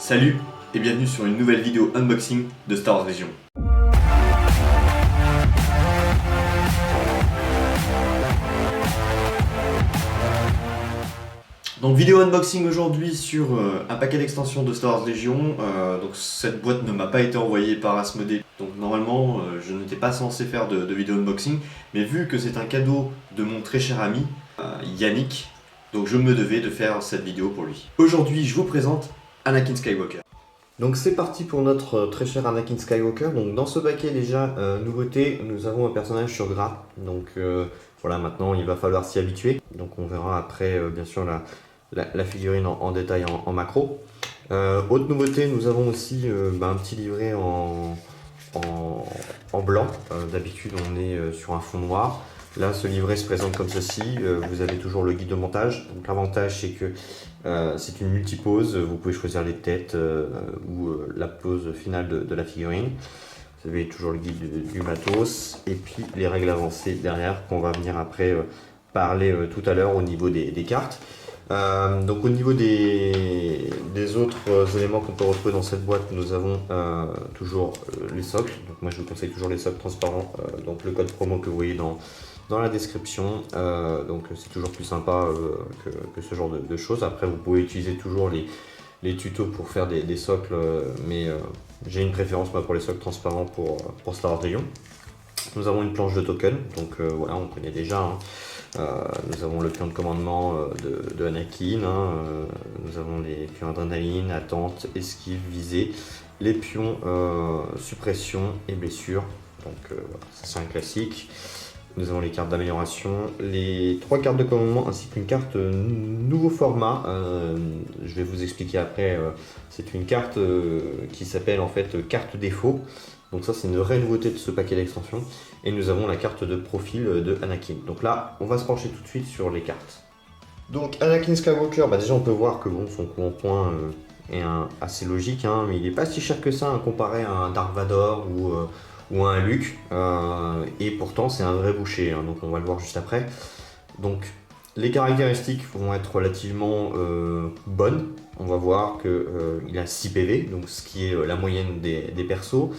Salut et bienvenue sur une nouvelle vidéo unboxing de Star Wars Legion. Donc vidéo unboxing aujourd'hui sur un paquet d'extensions de Star Wars Legion. Donc cette boîte ne m'a pas été envoyée par Asmodée. Donc normalement je n'étais pas censé faire de vidéo unboxing. Mais vu que c'est un cadeau de mon très cher ami Yannick, donc je me devais de faire cette vidéo pour lui. Aujourd'hui je vous présente Anakin Skywalker. Donc c'est parti pour notre très cher Anakin Skywalker. Donc dans ce paquet déjà, nouveauté, nous avons un personnage sur gras. Donc voilà, maintenant il va falloir s'y habituer. Donc on verra après bien sûr la figurine en détail en macro. Autre nouveauté, nous avons aussi un petit livret en blanc. D'habitude on est sur un fond noir. Là, ce livret se présente comme ceci. Vous avez toujours le guide de montage. Donc l'avantage, c'est que c'est une multipose. Vous pouvez choisir les têtes ou la pose finale de la figurine. Vous avez toujours le guide du matos. Et puis les règles avancées derrière qu'on va venir après parler tout à l'heure au niveau des cartes. Donc au niveau des autres éléments qu'on peut retrouver dans cette boîte, nous avons toujours les socles. Donc moi je vous conseille toujours les socles transparents. Donc le code promo que vous voyez dans la description, donc c'est toujours plus sympa que ce genre de choses. Après vous pouvez utiliser toujours les tutos pour faire des socles, mais j'ai une préférence moi, pour les socles transparents pour Star Wars Legion. Nous avons une planche de token, donc voilà, on connaît déjà. Nous avons le pion de commandement de Anakin, nous avons les pions adrénaline, attente, esquive, visée, les pions suppression et blessure, donc voilà, ça c'est un classique. Nous avons les cartes d'amélioration, les 3 cartes de commandement ainsi qu'une carte nouveau format. Je vais vous expliquer après. C'est une carte qui s'appelle en fait carte défaut. Donc ça c'est une vraie nouveauté de ce paquet d'extensions. Et nous avons la carte de profil de Anakin. Donc là on va se pencher tout de suite sur les cartes. Donc Anakin Skywalker, déjà on peut voir que bon, son coup en point est assez logique, mais il n'est pas si cher que ça comparé à un Dark Vador ou un Luke, et pourtant c'est un vrai boucher, donc on va le voir juste après. Donc les caractéristiques vont être relativement bonnes. On va voir qu'il a 6 PV, donc ce qui est la moyenne des persos.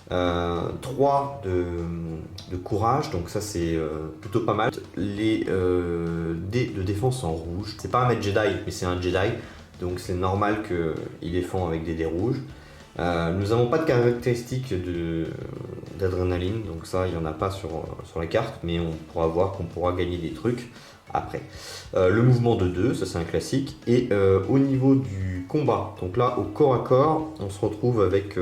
3 de courage, donc ça c'est plutôt pas mal. Les dés de défense en rouge, c'est pas un maître Jedi mais c'est un Jedi, donc c'est normal qu'il défend avec des dés rouges. Nous n'avons pas de caractéristiques d'adrénaline, donc ça il n'y en a pas sur la carte, mais on pourra voir qu'on pourra gagner des trucs après. Le mouvement de 2, ça c'est un classique. Et au niveau du combat, donc là au corps à corps, on se retrouve avec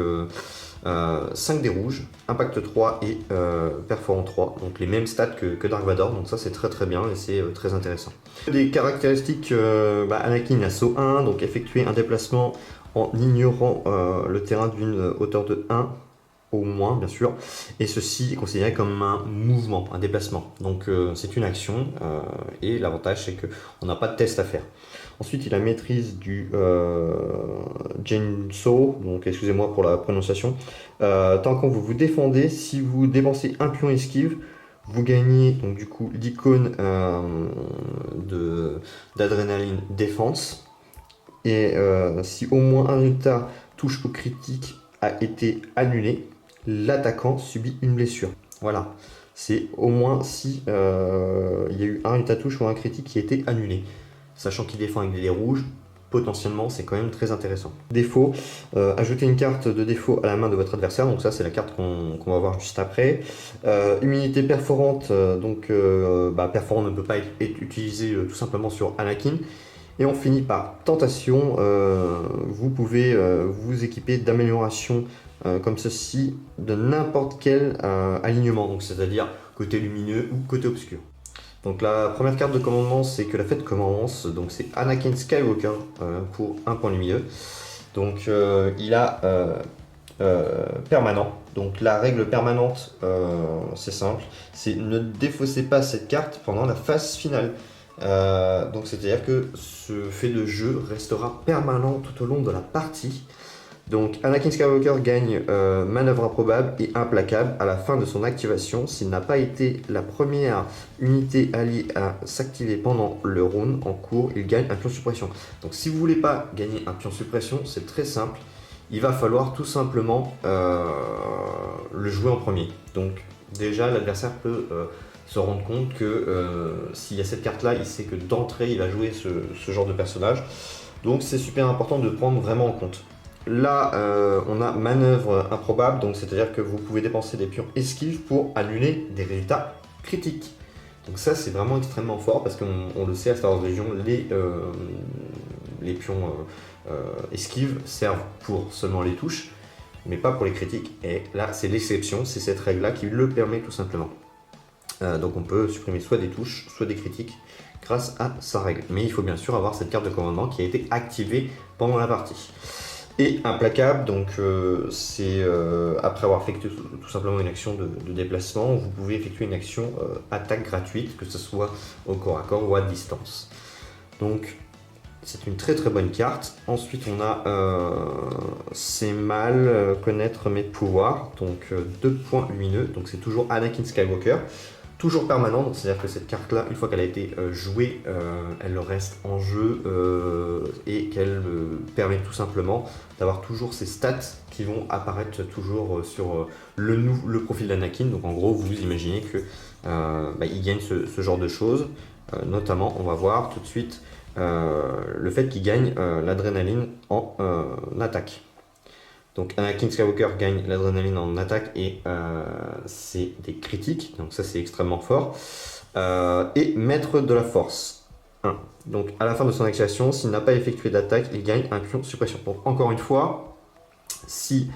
5 dés rouges, impact 3 et perforant 3, donc les mêmes stats que Dark Vador, donc ça c'est très bien et c'est très intéressant. Des caractéristiques, Anakin a saut 1, donc effectuer un déplacement en ignorant le terrain d'une hauteur de 1 au moins bien sûr, et ceci est considéré comme un mouvement, un déplacement, donc c'est une action, et l'avantage c'est qu'on n'a pas de test à faire. Ensuite il a maîtrise du Genso, donc excusez-moi pour la prononciation. Tant quand vous vous défendez, si vous dépensez un pion esquive, vous gagnez donc du coup l'icône d'adrénaline défense. Et si au moins un résultat touche au critique a été annulé, l'attaquant subit une blessure. Voilà, c'est au moins si il y a eu un résultat touche ou un critique qui a été annulé. Sachant qu'il défend avec des dés rouges, potentiellement c'est quand même très intéressant. Défaut, ajouter une carte de défaut à la main de votre adversaire, donc ça c'est la carte qu'on va voir juste après. Immunité perforante, donc perforant ne peut pas être utilisé tout simplement sur Anakin. Et on finit par tentation, vous pouvez vous équiper d'améliorations comme ceci de n'importe quel alignement, donc c'est-à-dire côté lumineux ou côté obscur. Donc la première carte de commandement c'est que la fête commence, donc c'est Anakin Skywalker pour un point lumineux. Donc il a permanent, donc la règle permanente c'est simple, c'est ne défaussez pas cette carte pendant la phase finale. Donc c'est à dire que ce fait de jeu restera permanent tout au long de la partie. Donc Anakin Skywalker gagne manœuvre improbable et implacable à la fin de son activation s'il n'a pas été la première unité alliée à s'activer pendant le round en cours, il gagne un pion suppression. Donc si vous voulez pas gagner un pion suppression, c'est très simple, il va falloir tout simplement le jouer en premier. Donc déjà l'adversaire peut se rendre compte que s'il y a cette carte là, il sait que d'entrée il va jouer ce genre de personnage. Donc c'est super important de prendre vraiment en compte. Là, on a manœuvre improbable, donc c'est-à-dire que vous pouvez dépenser des pions esquives pour annuler des résultats critiques. Donc ça, c'est vraiment extrêmement fort parce qu'on le sait à Star Wars Legion, les pions esquives servent pour seulement les touches, mais pas pour les critiques. Et là, c'est l'exception, c'est cette règle-là qui le permet tout simplement. Donc on peut supprimer soit des touches, soit des critiques grâce à sa règle. Mais il faut bien sûr avoir cette carte de commandement qui a été activée pendant la partie. Et implacable, donc c'est après avoir effectué tout simplement une action de déplacement, vous pouvez effectuer une action attaque gratuite, que ce soit au corps à corps ou à distance. Donc c'est une très très bonne carte. Ensuite on a c'est mal connaître mes pouvoirs, donc 2 points lumineux, donc c'est toujours Anakin Skywalker. Toujours permanent, c'est-à-dire que cette carte-là, une fois qu'elle a été jouée, elle reste en jeu et qu'elle permet tout simplement d'avoir toujours ces stats qui vont apparaître toujours sur le profil d'Anakin. Donc en gros, vous imaginez que il gagne ce genre de choses. Notamment, on va voir tout de suite le fait qu'il gagne l'adrénaline en attaque. Donc Anakin Skywalker gagne l'adrénaline en attaque et c'est des critiques, donc ça c'est extrêmement fort. Et maître de la force 1. Donc à la fin de son activation, s'il n'a pas effectué d'attaque, il gagne un pion suppression. Donc encore une fois, si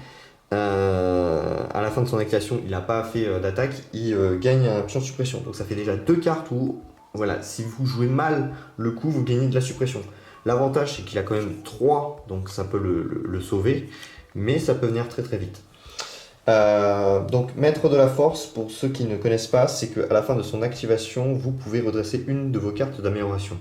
à la fin de son activation il n'a pas fait d'attaque, il gagne un pion suppression. Donc ça fait déjà 2 cartes où, voilà, si vous jouez mal le coup, vous gagnez de la suppression. L'avantage c'est qu'il a quand même 3, donc ça peut le sauver. Mais ça peut venir très très vite. Donc maître de la force, pour ceux qui ne connaissent pas, c'est qu'à la fin de son activation, vous pouvez redresser une de vos cartes d'amélioration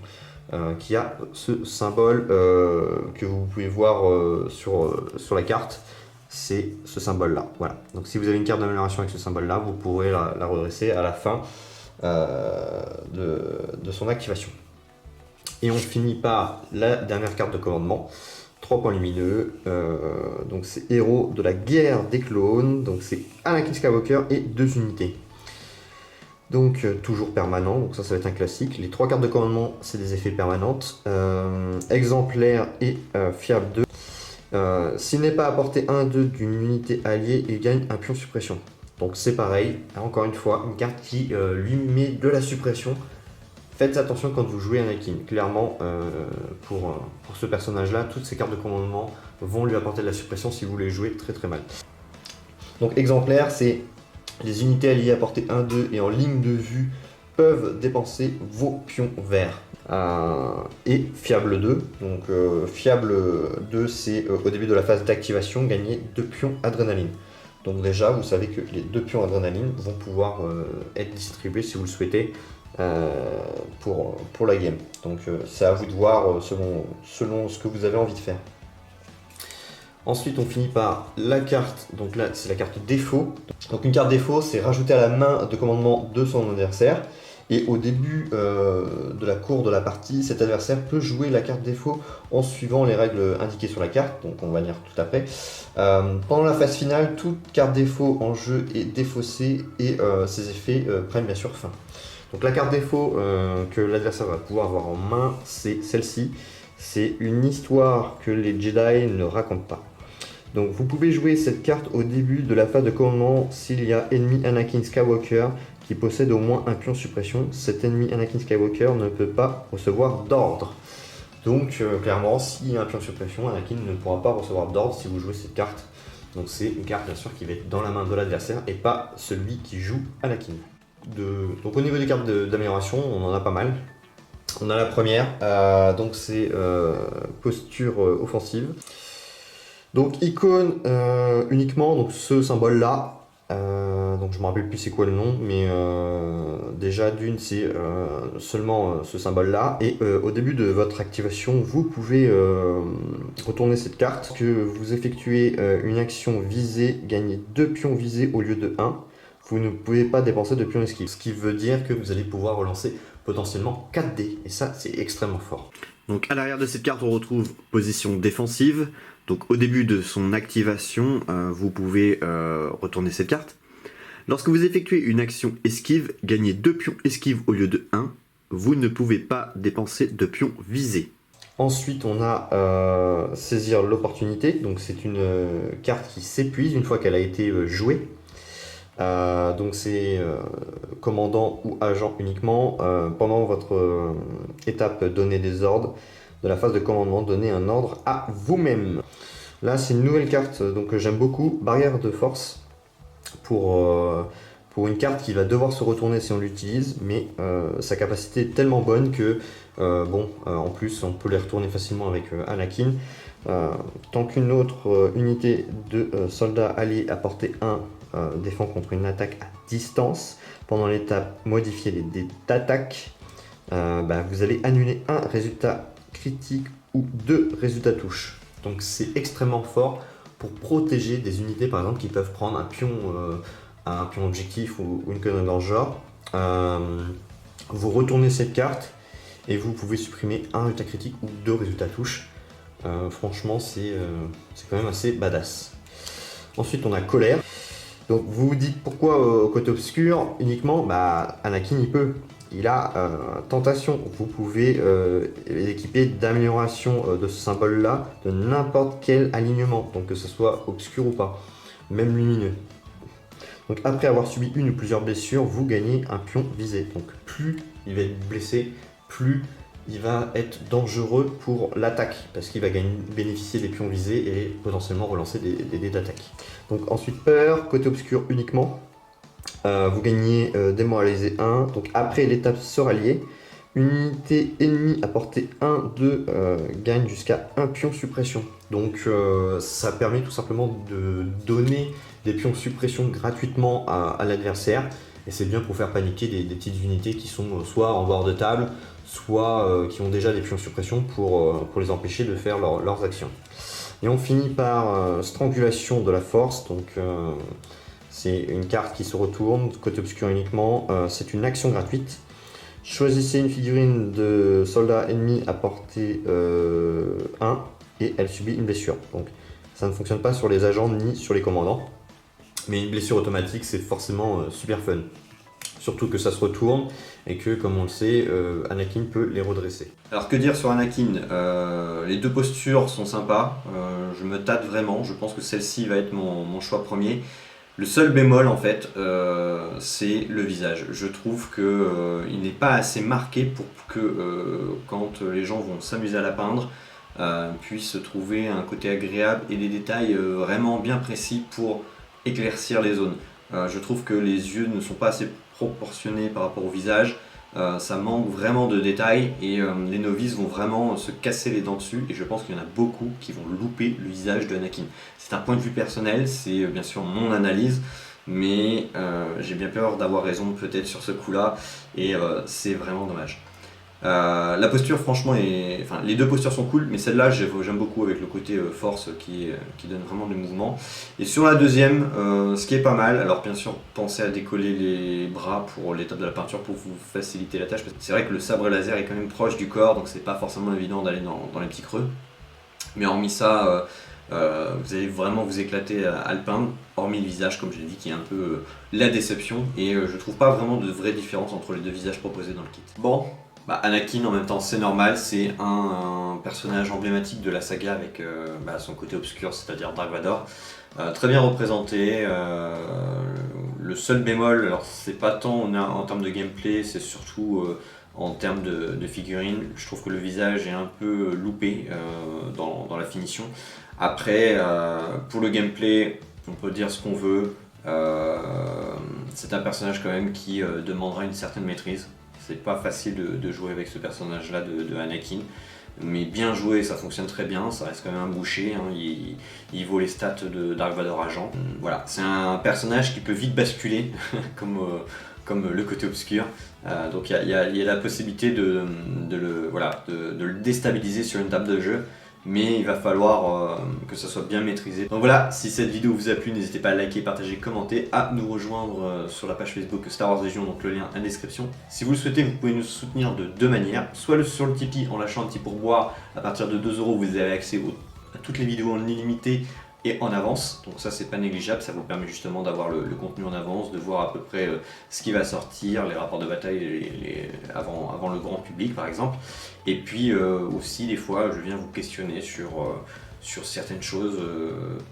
qui a ce symbole que vous pouvez voir sur la carte. C'est ce symbole là. Voilà. Donc si vous avez une carte d'amélioration avec ce symbole là, vous pourrez la redresser à la fin de son activation. Et on finit par la dernière carte de commandement. 3 points lumineux, donc c'est héros de la guerre des clones, donc c'est Anakin Skywalker et 2 unités. Donc toujours permanent, donc ça va être un classique. Les 3 cartes de commandement, c'est des effets permanentes. Exemplaire et fiable 2. S'il n'est pas apporté 1-2 d'une unité alliée, il gagne un pion suppression. Donc c'est pareil, encore une fois, une carte qui lui met de la suppression. Faites attention quand vous jouez Anakin. Clairement, pour ce personnage-là, toutes ces cartes de commandement vont lui apporter de la suppression si vous les jouez très très mal. Donc exemplaire, c'est les unités alliées apportées 1-2 et en ligne de vue peuvent dépenser vos pions verts. Et fiable 2. Donc fiable 2, c'est au début de la phase d'activation, gagner 2 pions adrénaline. Donc déjà, vous savez que les 2 pions adrénaline vont pouvoir être distribués si vous le souhaitez. Pour la game. Donc c'est à vous de voir selon ce que vous avez envie de faire. Ensuite on finit par la carte, donc là c'est la carte défaut. Donc une carte défaut, c'est rajouter à la main de commandement de son adversaire. Et au début de la cour de la partie, cet adversaire peut jouer la carte défaut en suivant les règles indiquées sur la carte, donc on va lire tout après. Pendant la phase finale, toute carte défaut en jeu est défaussée et ses effets prennent bien sûr fin. Donc la carte défaut que l'adversaire va pouvoir avoir en main, c'est celle-ci. C'est une histoire que les Jedi ne racontent pas. Donc vous pouvez jouer cette carte au début de la phase de commandement s'il y a ennemi Anakin Skywalker qui possède au moins un pion suppression. Cet ennemi Anakin Skywalker ne peut pas recevoir d'ordre. Donc clairement, s'il y a un pion suppression, Anakin ne pourra pas recevoir d'ordre si vous jouez cette carte. Donc c'est une carte bien sûr qui va être dans la main de l'adversaire et pas celui qui joue Anakin. Donc au niveau des cartes d'amélioration, on en a pas mal. On a la première, donc c'est posture offensive. Donc icône uniquement, donc ce symbole là, Donc je me rappelle plus c'est quoi le nom, mais déjà d'une c'est seulement ce symbole là. Et au début de votre activation, vous pouvez retourner cette carte. Que vous effectuez une action visée, gagnez 2 pions visés au lieu de 1. Vous ne pouvez pas dépenser de pions esquive. Ce qui veut dire que vous allez pouvoir relancer potentiellement 4 dés. Et ça c'est extrêmement fort. Donc à l'arrière de cette carte, on retrouve position défensive. Donc au début de son activation, vous pouvez retourner cette carte. Lorsque vous effectuez une action esquive, gagnez 2 pions esquive au lieu de 1. Vous ne pouvez pas dépenser de pions visés. Ensuite, on a saisir l'opportunité. Donc c'est une carte qui s'épuise une fois qu'elle a été jouée. Donc c'est commandant ou agent uniquement. Pendant votre étape donner des ordres, de la phase de commandement, donnez un ordre à vous-même. Là c'est une nouvelle carte donc, que j'aime beaucoup, barrière de force, pour une carte qui va devoir se retourner si on l'utilise, mais sa capacité est tellement bonne que en plus on peut les retourner facilement avec Anakin. Tant qu'une autre unité de soldats alliés à portée 1 défend contre une attaque à distance, pendant l'étape modifier les dés d'attaque, vous allez annuler un résultat critique ou 2 résultats touche. Donc c'est extrêmement fort pour protéger des unités par exemple qui peuvent prendre un pion objectif ou une connerie dans le genre. Vous retournez cette carte et vous pouvez supprimer un résultat critique ou 2 résultats touche. Franchement c'est quand même assez badass. Ensuite on a colère. Donc vous vous dites pourquoi au côté obscur uniquement, Anakin il a tentation. Vous pouvez l'équiper d'amélioration de ce symbole là de n'importe quel alignement, donc que ce soit obscur ou pas, même lumineux. Donc après avoir subi une ou plusieurs blessures, vous gagnez un pion visé. Donc plus il va être blessé, plus il va être dangereux pour l'attaque, parce qu'il va bénéficier des pions visés et potentiellement relancer des dés d'attaque. Donc ensuite peur, côté obscur uniquement. Vous gagnez démoralisé 1. Donc après l'étape se rallier, une unité ennemie à portée 1, 2 gagne jusqu'à 1 pion suppression. Donc ça permet tout simplement de donner des pions suppression gratuitement à l'adversaire. Et c'est bien pour faire paniquer des petites unités qui sont soit en bord de table, soit qui ont déjà des pions suppression pour les empêcher de faire leurs actions. Et on finit par strangulation de la force. Donc c'est une carte qui se retourne, côté obscur uniquement. C'est une action gratuite. Choisissez une figurine de soldat ennemi à portée 1 et elle subit une blessure. Donc ça ne fonctionne pas sur les agents ni sur les commandants. Mais une blessure automatique, c'est forcément super fun. Surtout que ça se retourne et que, comme on le sait, Anakin peut les redresser. Alors que dire sur Anakin ? Les 2 postures sont sympas. Je me tâte vraiment. Je pense que celle-ci va être mon choix premier. Le seul bémol en fait, c'est le visage. Je trouve qu'il n'est pas assez marqué pour que quand les gens vont s'amuser à la peindre, puissent trouver un côté agréable et des détails vraiment bien précis pour éclaircir les zones. Je trouve que les yeux ne sont pas assez proportionnés par rapport au visage. Ça manque vraiment de détails et les novices vont vraiment se casser les dents dessus, et je pense qu'il y en a beaucoup qui vont louper le visage de Anakin. C'est un point de vue personnel, c'est bien sûr mon analyse, mais j'ai bien peur d'avoir raison peut-être sur ce coup-là, et c'est vraiment dommage. La posture franchement les 2 postures sont cool, mais celle-là j'aime beaucoup avec le côté force qui donne vraiment du mouvement. Et sur la deuxième, ce qui est pas mal, alors bien sûr pensez à décoller les bras pour l'étape de la peinture pour vous faciliter la tâche, parce que c'est vrai que le sabre laser est quand même proche du corps, donc c'est pas forcément évident d'aller dans les petits creux. Mais hormis ça, vous allez vraiment vous éclater à le peindre, hormis le visage comme je l'ai dit qui est un peu la déception, et je trouve pas vraiment de vraie différence entre les 2 visages proposés dans le kit. Bon. Anakin en même temps c'est normal, c'est un personnage emblématique de la saga avec son côté obscur, c'est-à-dire Dark Vador. Très bien représenté. Le seul bémol, alors c'est pas tant en termes de gameplay, c'est surtout en termes de figurines. Je trouve que le visage est un peu loupé dans la finition. Après, pour le gameplay, on peut dire ce qu'on veut. C'est un personnage quand même qui demandera une certaine maîtrise. C'est pas facile de jouer avec ce personnage-là de Anakin. Mais bien joué, ça fonctionne très bien, ça reste quand même un boucher, hein, il vaut les stats de Dark Vador agent. Voilà, c'est un personnage qui peut vite basculer, comme le côté obscur. Donc il y a la possibilité de le déstabiliser sur une table de jeu, mais il va falloir que ça soit bien maîtrisé. Donc voilà, si cette vidéo vous a plu, n'hésitez pas à liker, partager, commenter, à nous rejoindre sur la page Facebook Star Wars Légion, donc le lien en description. Si vous le souhaitez, vous pouvez nous soutenir de deux manières, soit sur le Tipeee en lâchant un petit pourboire. À partir de 2 €, vous avez accès à toutes les vidéos en illimité et en avance, donc ça c'est pas négligeable, ça vous permet justement d'avoir le contenu en avance, de voir à peu près ce qui va sortir, les rapports de bataille avant le grand public par exemple. Et puis aussi des fois je viens vous questionner sur certaines choses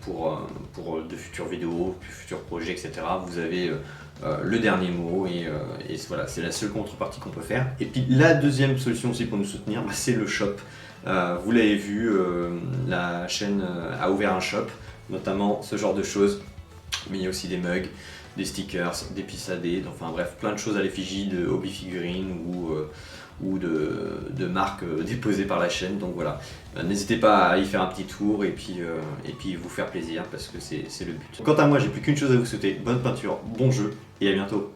pour de futures vidéos, futurs projets, etc. Vous avez le dernier mot et voilà, c'est la seule contrepartie qu'on peut faire. Et puis la deuxième solution aussi pour nous soutenir, c'est le shop. Vous l'avez vu, la chaîne a ouvert un shop, notamment ce genre de choses, mais il y a aussi des mugs, des stickers, des pissadés, enfin bref, plein de choses à l'effigie de hobby figurines ou de marques déposées par la chaîne. Donc voilà, n'hésitez pas à y faire un petit tour et puis vous faire plaisir parce que c'est le but. Quant à moi, j'ai plus qu'une chose à vous souhaiter, bonne peinture, bon jeu et à bientôt.